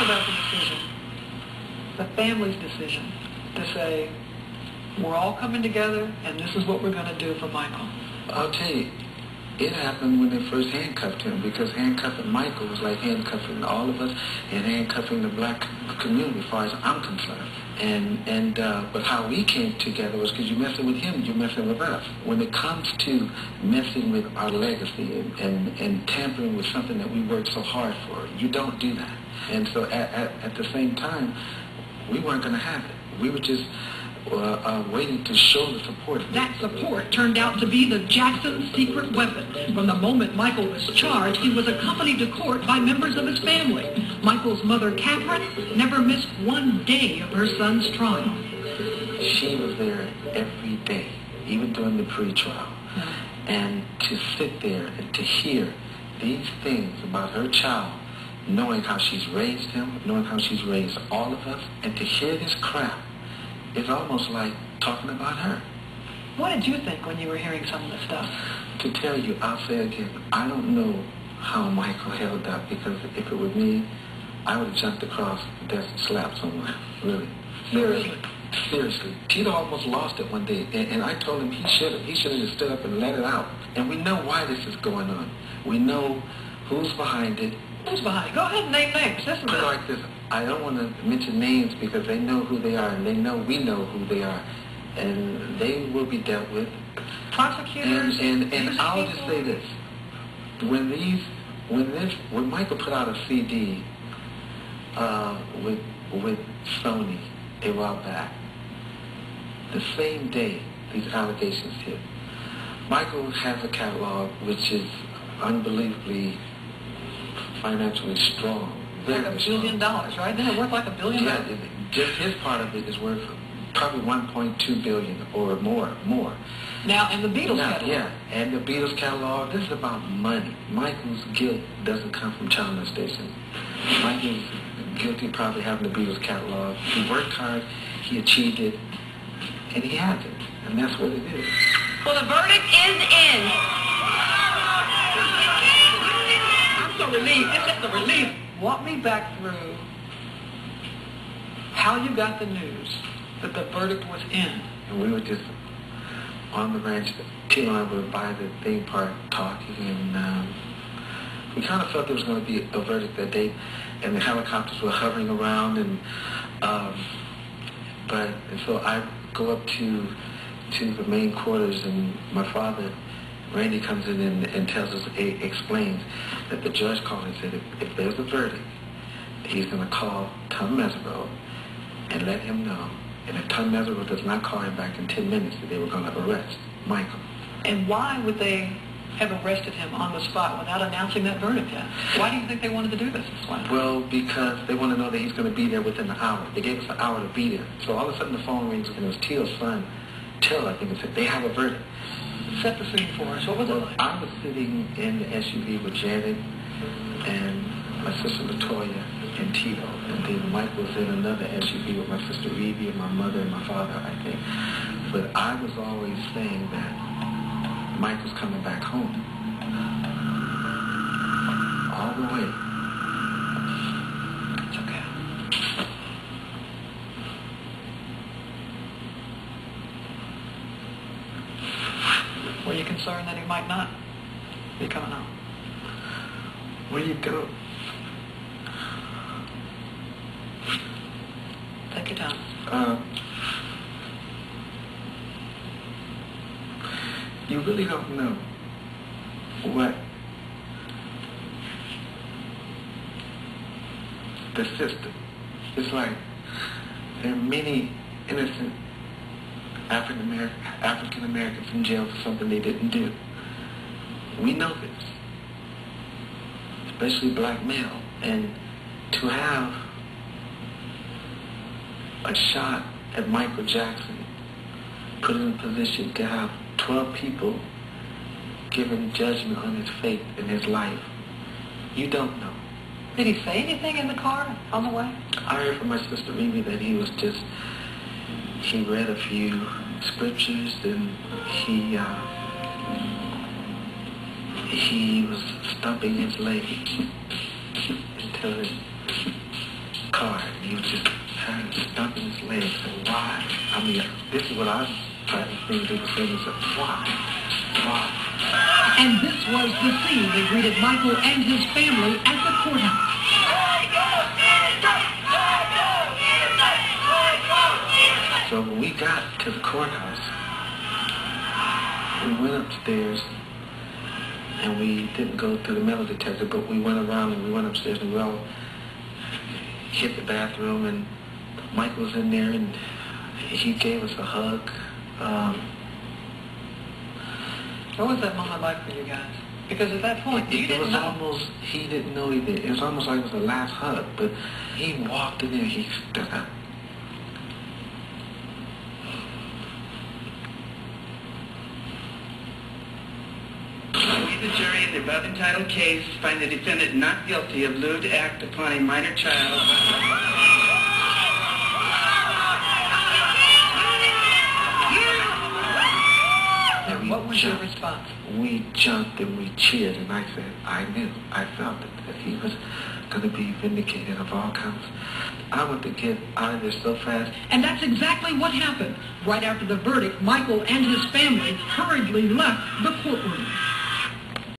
about the decision, the family's decision, to say, we're all coming together, and this is what we're going to do for Michael? I'll tell you, it happened when they first handcuffed him, because handcuffing Michael was like handcuffing all of us and handcuffing the black community, as far as I'm concerned. But how we came together was because you're messing with him, you're messing with us. When it comes to messing with our legacy and tampering with something that we worked so hard for, you don't do that. And so at the same time, we weren't going to have it. We were just waiting to show the support. That support turned out to be the Jackson secret weapon. From the moment Michael was charged, he was accompanied to court by members of his family. Michael's mother, Catherine, never missed one day of her son's trial. She was there every day, even during the pre-trial. And to sit there and to hear these things about her child, knowing how she's raised him, knowing how she's raised all of us, and to hear this crap, it's almost like talking about her. What did you think when you were hearing some of the stuff? To tell you, I'll say again, I don't know how Michael held up, because if it were me, I would have jumped across the desk and slapped someone, really. Seriously? Seriously. Tito almost lost it one day, and I told him he should have just stood up and let it out. And we know why this is going on. We know who's behind it. Who's behind it? Go ahead and name names. Put it like this. I don't want to mention names because they know who they are, and they know we know who they are, and they will be dealt with. Prosecutors. And I'll just say this: when Michael put out a CD with Sony a while back, the same day these allegations hit, Michael has a catalog which is unbelievably financially strong. Like $1 billion, right? Then it's worth like $1 billion. Yeah, just his part of it is worth probably 1.2 billion or more. Now, and the Beatles catalog. Yeah, and the Beatles catalog. This is about money. Michael's guilt doesn't come from child molestation. Michael's guilty of probably having the Beatles catalog. He worked hard, he achieved it, and he has it, and that's what it is. Well, the verdict is in. I'm so relieved. It's just a relief. Walk me back through how you got the news that the verdict was in. And we were just on the ranch. Tito and I were by the theme park talking, and we kind of felt there was going to be a verdict that day, and the helicopters were hovering around, and so I go up to the main quarters, and my father, Randy, comes in and tells us, explains that the judge called and said if there's a verdict, he's going to call Tom Mesereau and let him know. And if Tom Mesereau does not call him back in 10 minutes, that they were going to arrest Michael. And why would they have arrested him on the spot without announcing that verdict yet? Why do you think they wanted to do this way? Well, because they want to know that he's going to be there within an hour. They gave us an hour to be there. So all of a sudden the phone rings, and it was Tio's son, Till, I think, and said, they have a verdict. Set the scene for us. What was it like? I was sitting in the SUV with Janet and my sister Latoya and Tito, and then Mike was in another SUV with my sister Evie and my mother and my father, I think. But I was always saying that Mike was coming back home. All the way. It's okay. Were you concerned that he might not be coming home? Where do you go? Take your time. You really don't know what the system. It's like there are many innocent African Americans in jail for something they didn't do. We know this, especially black male, and to have a shot at Michael Jackson, put in a position to have 12 people giving judgment on his fate and his life, you don't know. Did he say anything in the car on the way? I heard from my sister Mimi that he read a few scriptures, and he was stumping his leg until he was just kind of stumping his legs. And why? I mean, this is what I tried to think they were saying. Why? Why? And this was the scene that greeted Michael and his family at the courthouse. So when we got to the courthouse, we went upstairs, and we didn't go through the metal detector, but we went around and we went upstairs and we all hit the bathroom, and Michael was in there, and he gave us a hug. What was that moment like for you guys? Because at that point, you didn't know. Almost, he didn't know he did. It was almost like it was the last hug, but he walked in there, he stood up. We, the jury in the above entitled case, find the defendant not guilty of lewd act upon a minor child. What was your response? We jumped and we cheered, and I said, I knew, I felt it, that he was going to be vindicated of all counts. I want to get out of there so fast. And that's exactly what happened. Right after the verdict, Michael and his family hurriedly left the courtroom.